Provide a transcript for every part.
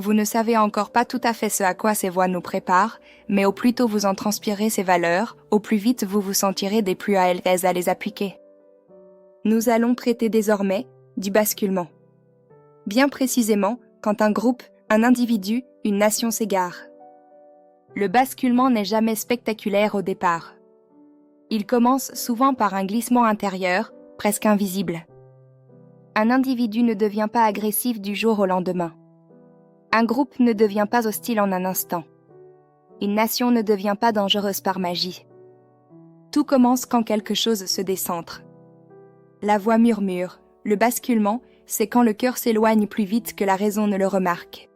Vous ne savez encore pas tout à fait ce à quoi ces voies nous préparent, mais au plus tôt vous en transpirez ces valeurs, au plus vite vous vous sentirez des plus à l'aise à les appliquer. Nous allons traiter désormais du basculement. Bien précisément, quand un groupe, un individu, une nation s'égare. Le basculement n'est jamais spectaculaire au départ. Il commence souvent par un glissement intérieur, presque invisible. Un individu ne devient pas agressif du jour au lendemain. Un groupe ne devient pas hostile en un instant. Une nation ne devient pas dangereuse par magie. Tout commence quand quelque chose se décentre. La voix murmure, le basculement, c'est quand le cœur s'éloigne plus vite que la raison ne le remarque.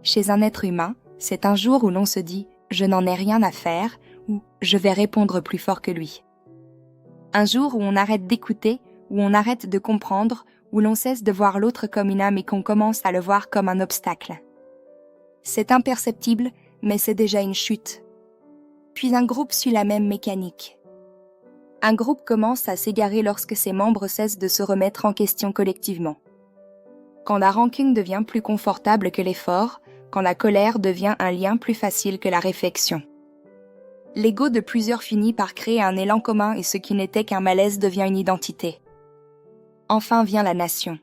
Chez un être humain, c'est un jour où l'on se dit « je n'en ai rien à faire » ou « je vais répondre plus fort que lui ». Un jour où on arrête d'écouter, où on arrête de comprendre, où l'on cesse de voir l'autre comme une âme et qu'on commence à le voir comme un obstacle. C'est imperceptible, mais c'est déjà une chute. Puis un groupe suit la même mécanique. Un groupe commence à s'égarer lorsque ses membres cessent de se remettre en question collectivement. Quand la rancune devient plus confortable que l'effort, quand la colère devient un lien plus facile que la réflexion. L'ego de plusieurs finit par créer un élan commun et ce qui n'était qu'un malaise devient une identité. Enfin vient la nation.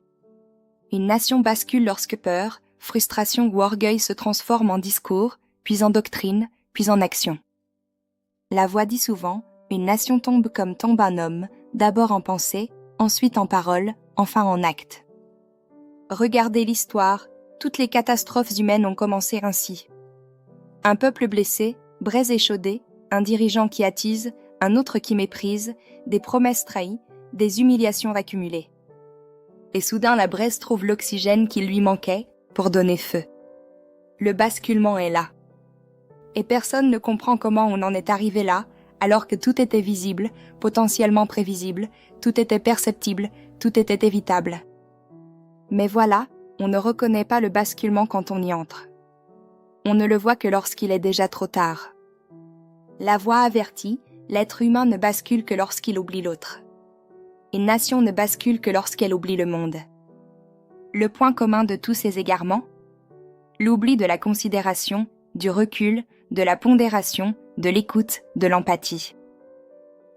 Une nation bascule lorsque peur, frustration ou orgueil se transforment en discours, puis en doctrine, puis en action. La voix dit souvent, une nation tombe comme tombe un homme, d'abord en pensée, ensuite en parole, enfin en acte. Regardez l'histoire, toutes les catastrophes humaines ont commencé ainsi. Un peuple blessé, braise échaudée, un dirigeant qui attise, un autre qui méprise, des promesses trahies, des humiliations accumulées. Et soudain la braise trouve l'oxygène qui lui manquait pour donner feu. Le basculement est là. Et personne ne comprend comment on en est arrivé là, alors que tout était visible, potentiellement prévisible, tout était perceptible, tout était évitable. Mais voilà, on ne reconnaît pas le basculement quand on y entre. On ne le voit que lorsqu'il est déjà trop tard. La voix avertit, l'être humain ne bascule que lorsqu'il oublie l'autre. Une nation ne bascule que lorsqu'elle oublie le monde. Le point commun de tous ces égarements? L'oubli de la considération, du recul, de la pondération, de l'écoute, de l'empathie.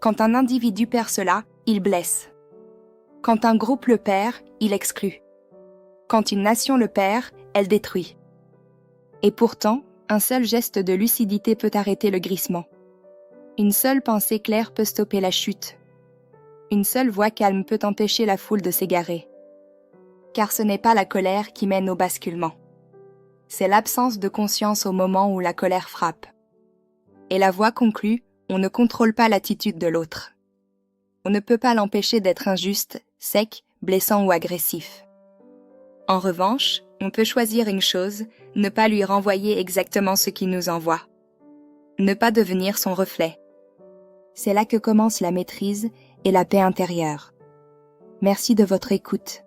Quand un individu perd cela, il blesse. Quand un groupe le perd, il exclut. Quand une nation le perd, elle détruit. Et pourtant, un seul geste de lucidité peut arrêter le glissement. Une seule pensée claire peut stopper la chute. Une seule voix calme peut empêcher la foule de s'égarer. Car ce n'est pas la colère qui mène au basculement. C'est l'absence de conscience au moment où la colère frappe. Et la voix conclut, on ne contrôle pas l'attitude de l'autre. On ne peut pas l'empêcher d'être injuste, sec, blessant ou agressif. En revanche, on peut choisir une chose, ne pas lui renvoyer exactement ce qu'il nous envoie. Ne pas devenir son reflet. C'est là que commence la maîtrise et la paix intérieure. Merci de votre écoute.